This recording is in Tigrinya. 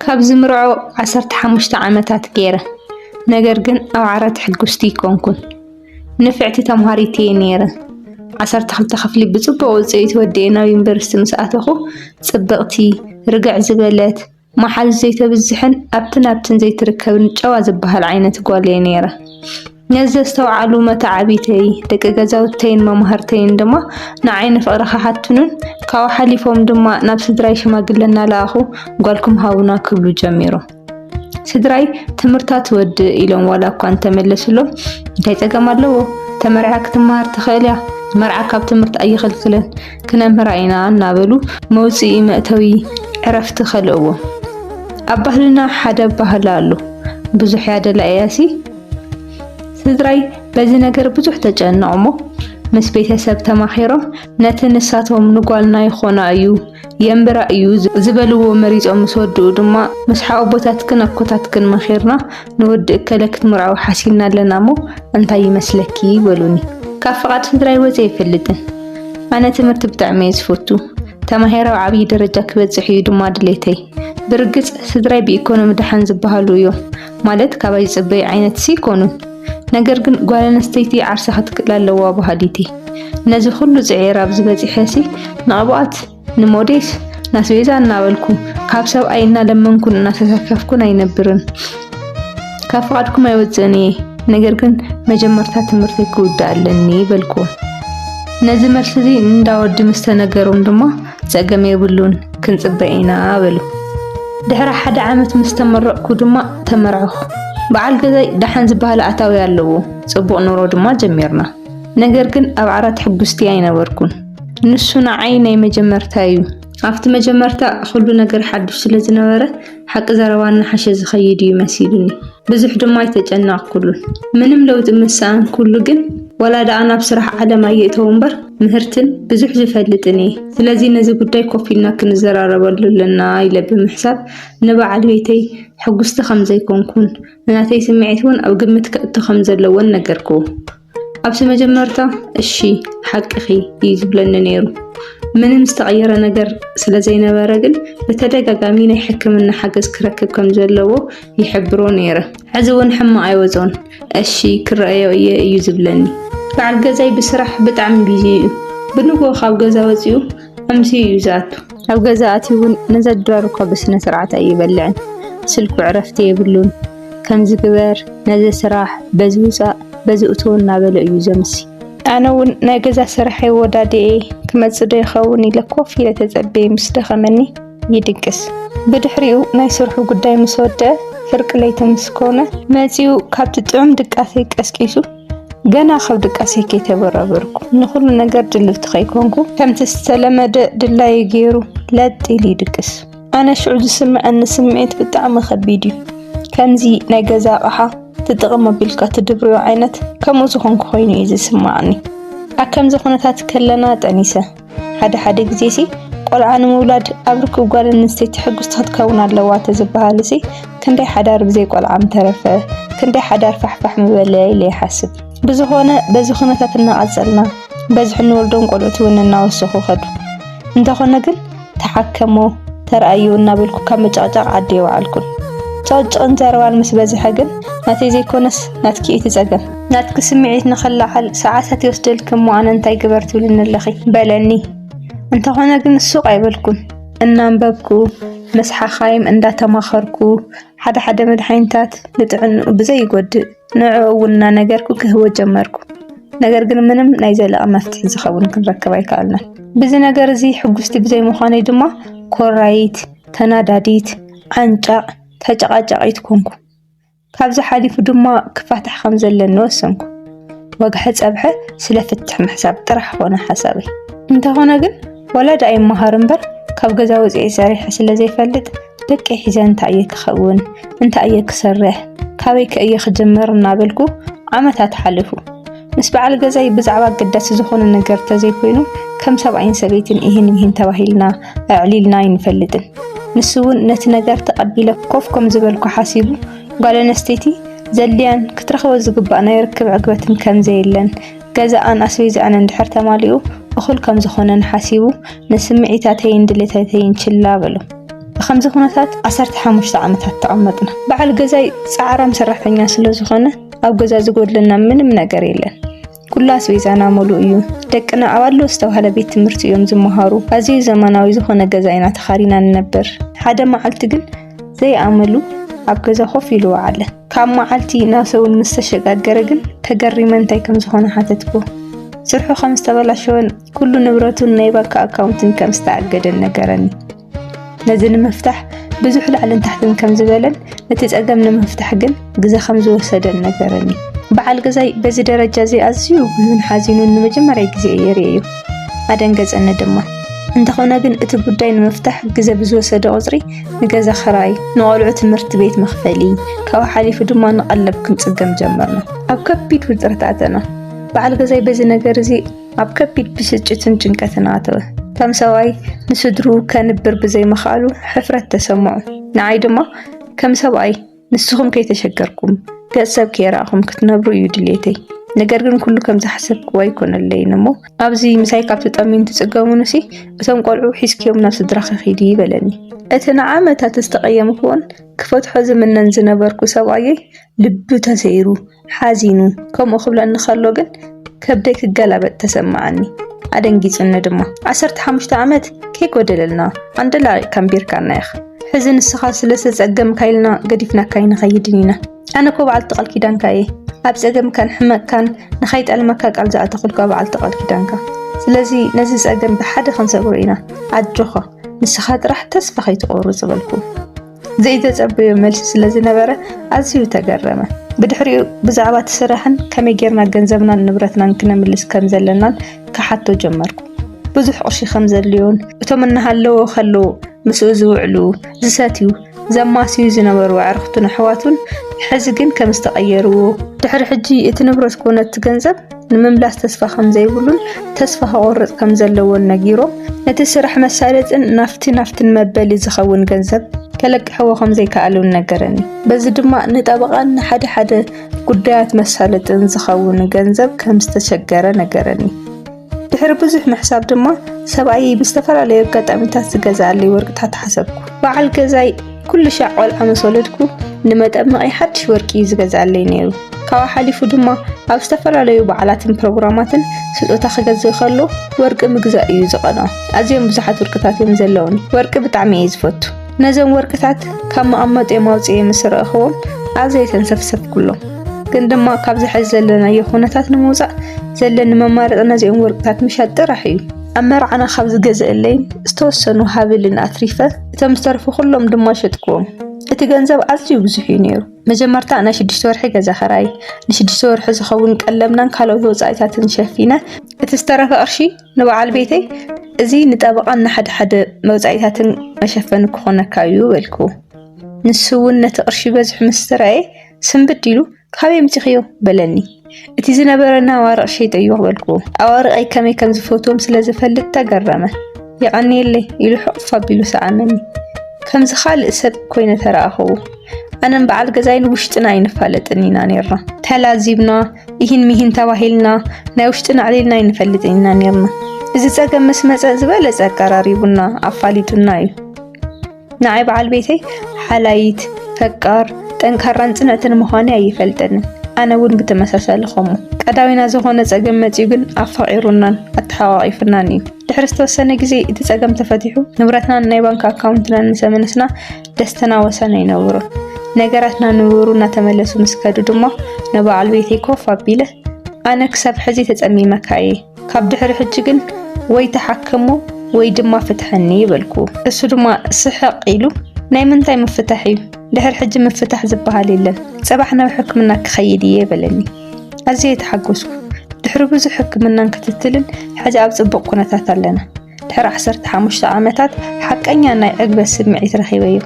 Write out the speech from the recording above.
ካብ ዝምርዖ 15 ዓመታት ገይረ ነገር ግን ኣብ ዓራት ሕጉስቲ ይኮንኩን ንፍዕቲ ተምሃሪት እየ ነይረ 12 ክፍሊ ብጽቡቕ ውጽኢት ወዲኤ ናብ ዩኒቨርሲቲ ምስ ኣተኹ ጽብቕቲ ርግዕ ዝበለት መሓዝ ዘይተብዝሕን ኣብትን ዘይትርከብን ጨዋ ዝበሃል ዓይነት ጓል እየ ነይረ ነዚ ዝተውዓሉ መታዓቢተይ ደቂ ገዛውተይን መምሃርተይን ድማ ንዓይኒ ፍቕሪ ክሓትኑን ካብ ሓሊፎም ድማ ናብ ስድራይ ሽማግለና ለኣኹ ጓልኩም ሃቡና ክብሉ ጀሚሩ ስድራይ ትምህርታት ወድ ኢሎም ዋላ እኳ እንተመለሱሎም እንታይ ፀገም ኣለዎ ተመርዓ ክትመሃር ትኽእል እያ መርዓ ካብ ትምህርቲ ኣይኽልክልን ክነምህራ ኢና እናበሉ መውፅኢ መእተዊ ዕረፍቲ ከልእዎ ኣብ ባህልና ሓደ ባህላ ኣሎ ብዙሕ ያደላ እያሲ ስድራይ በዚ ነገር ብዙሕ ተጨነቑሞ ምስ ቤተሰብ ተማኺሮም ነቲ ንሳቶም ንጓልና ይኾና እዩ የምብራ እዩ ዝበልዎ መሪፆም ምስ ወድኡ ድማ ምስ ሓቦታትክን ኣኮታትክን መኺርና ንወድእ ከለ ክትምርዓው ሓሲብና ኣለና ሞ እንታይ ይመስለኪ ይበሉኒ ካብ ፍቓድ ስድራይ ወፂ ይፈልጥን ኣነ ትምህርቲ ብጣዕሚ እየ ዝፈቱ ተማሂረ ኣብ ዓብዪ ደረጃ ክበፅሕ እዩ ድማ ድሌተይ ብርግፅ ስድራይ ብኢኮኖሚ ድሓን ዝበሃሉ እዮም ማለት ካባይ ዝፅበይ ዓይነት ሲኮኑን ነገር ግን ጓል ኣንስተይቲ ዓርሳ ክትክእል ኣለዋ ባህሊቲ ነዚ ኩሉ ፅዒር ኣብ ዝበፂሐሲ ንቕብኣት ንሞዴስ ናስቤዛ እናበልኩ ካብ ሰብኣይ እናለመንኩን እናተሳከፍኩን ኣይነብርን ካብ ፍቓድኩም ኣይወፅእን እየ ነገር ግን መጀመርታ ትምህርተይ ክውዳእ ኣለኒ ይበልኩ ነዚ መልሲ እዚ እንዳወዲ ምስ ተነገሮም ድማ ፀገም የብሉን ክንፅበ ኢና በሉ ድሕሪ 1 ዓመት ምስ ተመረቕኩ ድማ ተመርዕኹ በዓል ገዛይ ደሓን ዝበሃል ኣታዊ ኣለዎ ጽቡቕ ኑሮ ድማ ጀሚርና ነገር ግን ኣብ ዓራት ሕጉስቲ ኣይነበርኩን ንሱ ንዓይ ናይ መጀመርታ እዩ ኣብቲ መጀመርታ ኩሉ ነገር ሓዱሽ ስለ ዝነበረ ሓቂ ዘረባና ሓሸ ዝኸይድ እዩ መሲሉኒ ብዙሕ ድማ ኣይተጨነቕኩሉን ምንም ለውጢ ምሳኣን ኩሉ ግን ወላዳ ናብ ስራሕ ዓለም ኣየእተው እምበር ምህርትን ብዙሕ ዝፈልጥን እየ ስለዚ ነዚ ጉዳይ ኮፍ ኢልና ክንዘራረበሉ ኣለና ኢለ ብምሕሳብ ንበዓል ቤተይ ሕጉስቲ ከም ዘይኮንኩን ናተይ ስምዒት እውን ኣብ ግምት ከእቱ ከም ዘለዎን ነገርክዎ ኣብቲ መጀመርታ እሺ ሓቂኺ እዩ ዝብለኒ ነይሩ ምንም ዝተቐየረ ነገር ስለ ዘይነበረ ግን ብተደጋጋሚ ናይ ሕክምና ሓገዝ ክረክብ ከም ዘለዎ ይሕብሮ ነይረ ሕዚ እውን ሕማቕ ኣይወፆን እሺ ክረአዮ እየ እዩ ዝብለኒ በዓል ገዛይ ብስራሕ ብጣዕሚ ቢዚ እዩ ብንግሆ ካብ ገዛ ወፂኡ ኣምሲ እዩ ዝኣቱ ኣብ ገዛ ኣትዩ እውን ነዘድራሩ እኳ ብስነ ስርዓት ኣይበልዕን ስልኩ ዕረፍቲ የብሉን ከምዚ ግበር ነዚ ስራሕ በዚ ውፃእ በዚ እትዎ እናበለ እዩ ዘምሲ ኣነ እውን ናይ ገዛ ስራሐይ ወዳድኤ ክመፅእ ዶ ይኸውን ኢለ ኮፍ ኢለ ተፀበየ ምስ ደኸመኒ ይድቅስ ብድሕሪኡ ናይ ስርሑ ጉዳይ ምስ ወድአ ፍርቂ ለይቲ ምስ ኮነ መፂኡ ካብቲ ጥዑም ድቃሴ ቀስቂሱ ገና ካብ ድቃሴ ከይተበራበርኩ ንኩሉ ነገር ድልብቲ ከይኮንኩ ከምቲ ዝተለመደ ድላይ ገይሩ ለጥ ኢሉ ይድቅስ ኣነ ሽዑ ዝስምዐኒ ስምዒት ብጣዕሚ ከቢድ እዩ ከምዚ ናይ ገዛ ኣቕሓ ትጥቕም ኣቢልካ ትድብርዮ ዓይነት ከምኡ ዝኾንኩ ኮይኑ እዩ ዝስማዓኒ ኣብ ከምዚ ኩነታት ከለና ጠኒሰ ሓደ ግዜሲ ቆልዓ ንምውላድ ኣብ ርክብ ጓል ኣንስተይቲ ሕጉስቲ ክትከውን ኣለዋ ተዝበሃልሲ ክንደይ ሓዳር ብዘይ ቆልዓ ምተረፈ ክንደይ ሓዳር ፋሕፋሕ ምበለ ኢለ ይሓስብ ብዝኾነ በዚ ኩነታት እናቐፀልና በዝሒ ንወልዶም ቆልዑት እውን እናወሰኹ ኸዱ እንተኾነ ግን ተሓከሞ ተረኣዩ እናበልኩ ካብ መጨቕጨቕ ዓዲ ይወዓልኩን ጨቕጨቕን ዘረባን ምስ በዝሐ ግን ናተይ ዘይኮነስ ናትኪ እቲ ፀገም ናትኪ ስምዒት ንኸላዓል ሰዓታት ይወስደልክም ሞ ኣነ እንታይ ግበር ትብልኒ ኣለኺ በለኒ እንተኾነ ግን ሱቕ ኣይበልኩን እናንበብኩ ምስ ሓኻይም እንዳተማኸርኩ ሓደ መድሓኒታት ንጥዕንኡ ብዘይጎድእ ንዕኡ እውን እናነገርኩ ክህቦ ጀመርኩ ነገር ግን ምንም ናይ ዘለቐ መፍትሒ ዝኸውን ክንረክብ ኣይከኣልናን ብዚ ነገር እዚ ሕጉስቲ ብዘይምዃነይ ድማ ኮራይት ተናዳዲት ዓንጫቕ ተጨቃጨቂት ኮንኩ ካብዚ ሓሊፉ ድማ ክፋታሕ ከም ዘለኒ ወሰንኩ ወግሐ ፀብሐ ስለ ፍትሕ ምሕሳብ ጥራሕ ኾነ ሓሳበይ እንተኾነ ግን ወላዳ ኣይመሃር እምበር ካብ ገዛ ወፂኢ ሰሪሐ ስለ ዘይፈልጥ ደቂ ሒዘ እንታይ እየ ክኸውን እንታይ እየ ክሰርሕ ካበይ ከእየ ክጅምር እናበልኩ ዓመታት ሓሊፉ ምስ በዓል ገዛይ ብዛዕባ ገዳሲ ዝኾነ ነገር ተዘይኮይኑ ከም ሰብኣይን ሰበይትን ይህን ተባሂልና ኣዕሊልና ይንፈልጥን ንሱ እውን ነቲ ነገር ተቐቢለ ኮፍ ከም ዝበልኩ ሓሲቡ ጓል ኣንስተይቲ ዘልያን ክትረኽቦ ዝግባእ ናይ ርክብ ዕግበትን ከም ዘየለን ገዛኣን ኣስቤዛኣን እንድሕር ተማሊኡ እኹል ከም ዝኾነን ሓሲቡ ንስምዒታተይን ድሌታተይን ችላ በሎ بخمسة ኩነታት 15 ዓመታት ተቐመጥና። በዓል ገዛይ ፃዕራም ሰራሕተኛ ስለ ዝኾነ ኣብ ገዛ ዝጎድለና ምንም ነገር የለን። ኩሉ ኣስቤዛና ሙሉእ እዩ። ደቅና ኣብ ኣሎ ዝተባህለ ቤት ትምህርቲ እዮም ዝመሃሩ። ኣዝዩ ዘመናዊ ዝኾነ ገዛ ኢና ተኻሪና ነበር። ሓደ መዓልቲ ግን ዘይኣመሉ ኣብ ገዛ ኮፍ ኢሉ ዋዕለ። ካብ መዓልቲ ናብ ሰውን ምስ ተሸጋገረ ግን ተገሪመ እንታይ ከም ዝኾነ ሓተትኩ። ስርሑ ከም ዝተበላሸወን ኩሉ ንብረቱን ናይ ባንክ ኣካውንትን ከም ዝተኣገደን ነገረኒ። ነዚ ንምፍታሕ ብዙሕ ላዕልን ታሕትን ከም ዝበለን ነቲ ፀገም ንምፍታሕ ግን ግዜ ከም ዝወሰደን ነገረኒ። በዓል ገዛይ በዚ ደረጃ እዚ ኣዝዩ ብሉን ሓዚኑን ንመጀመርያ ግዜ የርእዩ። ኣደንገፀኒ ድማ እንተኾነ ግን እቲ ጉዳይ ንምፍታሕ ግዜ ብዝወሰደ ቁፅሪ ንገዛ ክራይ፣ ንቆልዑ ትምህርቲ ቤት መኽፈሊ ካብኡ ሓሊፉ ድማ ንቐለብ ክንፅገም ጀመርና። ኣብ ከቢድ ውጥረት ኣተና። በዓል ገዛይ በዚ ነገር እዚ ኣብ ከቢድ ብስጭትን ጭንቀትን ኣተወ። ከም ሰብኣይ ንስድሩ ከንብር ብዘይምኽኣሉ ሕፍረት ተሰምዑ። ንዓይ ድማ ከም ሰብኣይ ንስኹም ከይተሸገርኩም ገጽ ሰብ ከይረኣኹም ክትነብሩ እዩ ድሌተይ። ነገር ግን ኩሉ ከም ዝሓሰብክዎ ኣይኮነለይን እሞ ኣብዚ ምሳይ ካብቲ ጠሚን ትፅገሙንሲ እቶም ቆልዑ ሒዝክዮም ናብ ስድራ ክኸይዱ ይበለኒ። እቲ ንዓመታት ዝተቐየምክዎን ክፈትሖ ዝምነን ዝነበርኩ ሰብኣየይ ልቡ ተሰይሩ ሓዚኑ ከምኡ ክብለኒ ከሎ ግን ከብደይ ክገላበጥ ተሰማዓኒ። ኣደንጊፅኒ ድማ 15 ዓመት ከይጎደለልና ኣንደላ ካምቢርካና ኢኻ ሕዚ ንስኻ ስለዝተፀገምካ ኢልና ገዲፍናካ ንኸይድን ኢና። ኣነ ኮ በዓልቲ ቃል ኪዳንካ እየ። ኣብ ፀገምካን ሕመቅካን ንኸይጠልመካ ቃል ዝኣተኽልካ በዓልቲ ቃል ኪዳንካ። ስለዚ ነዚ ፀገም ብሓደ ክንሰብሮ ኢና። ኣጆኻ ንስኻ ጥራሕ ተስፋ ከይትቆርፅ በልኩ። ዘይተፀበዮ መልሲ ስለዝነበረ ኣዝዩ ተገረመ። ብድሕሪኡ ብዛዕባ ትስራሕን ከመይ ጌርና ገንዘብናን ንብረትናን ክነምልስ ከም ዘለናን ክሓቶ ጀመርኩ። ብዙሕ ቅርሺ ከም ዘድልዮን እቶም እናሃለዎ ከለዎ ምስኡ ዝውዕሉ ዝሰትዩ ዘማስዩ ዝነበሩ ኣዕርኽቱን ኣሕዋቱን ሕዚ ግን ከም ዝተቐየርዎ ድሕሪ ሕጂ እቲ ንብረት ኮነ እቲ ገንዘብ ንምምላስ ተስፋ ከም ዘይብሉን ተስፋ ክቆርፅ ከም ዘለዎን ነጊሮም ነቲ ስራሕ መሳለጥን ናፍትን መበሊ ዝኸውን ገንዘብ ከለቅሕዎ ከም ዘይከኣሉን ነገረኒ። በዚ ድማ ንጠበቃን ሓደ ጉዳያት መሳለጥን ዝኸውን ገንዘብ ከም ዝተሸገረ ነገረኒ። ድሕሪ ብዙሕ ምሕሳብ ድማ ሰብኣይ ብዝተፈላለዩ ኣጋጣሚታት ዝገዝኣለይ ወርቅታት ሓሰብኩ። በዓል ገዛይ ኩሉ ሻዕ ቆልዓ ምስ ወለድኩ ንመጠመቒ ሓድሽ ወርቂ ዝገዝኣለይ ነይሩ። ካብኡ ሓሊፉ ድማ ኣብ ዝተፈላለዩ በዓላትን ፕሮግራማትን ስጦታ ክገዝእ ከሎ ወርቂ ምግዛእ እዩ ዝቐንዖ። ኣዝዮም ብዙሓት ወርቅታት እዮም ዘለውኒ። ወርቂ ብጣዕሚ እየ ዝፈቱ። ነዞም ወርቅታት ካብ መቐመጢኦም ኣውፅአ ምስ ረአኽዎም ኣዝየ ተንሰፍሰፍኩሎም። ግን ድማ ካብዚ ሕዚ ዘለናዮ ኩነታት ንምውፃእ ዘለኒ መማረፂ ነዚኦም ወርቅታት ምሻጥ ጥራሕ እዩ። ኣብ መርዓና ካብ ዝገዝአለይን ዝተወሰኑ ሃብልን ኣትሪፈ እቶም ዝተረፉ ኩሎም ድማ ሸጥክዎም። እቲ ገንዘብ ኣዝዩ ብዙሕ እዩ ነይሩ። መጀመርታ ናይ 6 ወርሒ ገዛ ኸራይ፣ ን6 ወርሒ ዝኸውን ቀለብናን ካልኦት ወፃኢታትን ሸፊነ እቲ ዝተረፈ ቅርሺ ንበዓል ቤተይ እዚ ንጠበቃን ንሓደ መውፃኢታትን መሸፈኒ ክኾነካ እዩ በልኩ። ንሱ እውን ነቲ ቅርሺ በዝሒ ምስ ተረአየ ስንብድ ኢሉ ካበይ ምፅኽዮ በለኒ። እቲ ዝነበረና ኣዋርቕ ሸይጠዮ በልኩ። ኣዋርቐይ ከመይ ከም ዝፈትዎም ስለዝፈልጥ ተገረመ። ይቐኒየለይ ኢሉ ሕቑፍ ኣቢሉ ሰዓመኒ። ከምዚ ካልእ ሰብ ኮይነ ተረኣኽቡ። ኣነን በዓል ገዛይን ውሽጥና ኣይንፋለጥን ኢና ነርና። ተላዚብና ይህን ሚህን ተባሂልና ናይ ውሽጥና ዕሊልና ኣይንፈልጥ ኢና ነርና። እዚ ፀገም ምስ መፀ ዝበለፀ ኣቀራሪቡና ኣፋሊጡና እዩ። ንዓይ በዓል ቤተይ ሓላይት ፈቃር ጠንካራን ፅንዕትን ምዃነ ኣይፈልጠንን። ኣነ እውን ብተመሳሳሊ ከምኡ ቀዳዊና ዝኾነ ፀገም መፂኡ ግን ኣፋቂሩናን ኣተሓቋቂፉናን እዩ። ድሕሪ ዝተወሰነ ግዜ እቲ ፀገም ተፈቲሑ ንብረትናን ናይ ባንክ ኣካውንትናን ንሰመነስና ደስተና ወሰን ኣይነብሮ። ነገራትና ንብሩ እናተመለሱ ምስ ከዱ ድማ ንበዓል ቤተይ ኮፍ ኣቢለ ኣነ ክሳብ ሕዚ ተፀሚመካ እየ፣ ካብ ድሕሪ ሕጂ ግን ወይ ተሓክሞ ወይ ድማ ፍትሐኒ ይበልኩ። እሱ ድማ ስሕቕ ኢሉ ናይ ምንታይ ምፍታሕ እዩ? ድሕሪ ሕጂ ምፍታሕ ዝበሃል የለን፣ ፅባሕ ናብ ሕክምና ክኸይድ እየ በለኒ። ኣዝየ ተሓጎስኩ። ድሕሪ ብዙሕ ሕክምናን ክትትልን ሕጂ ኣብ ፅቡቅ ኩነታት ኣለና። ድሕሪ 15 ዓመታት ሓቀኛ ናይ ዕግበት ስምዒት ረኺበ እዩ።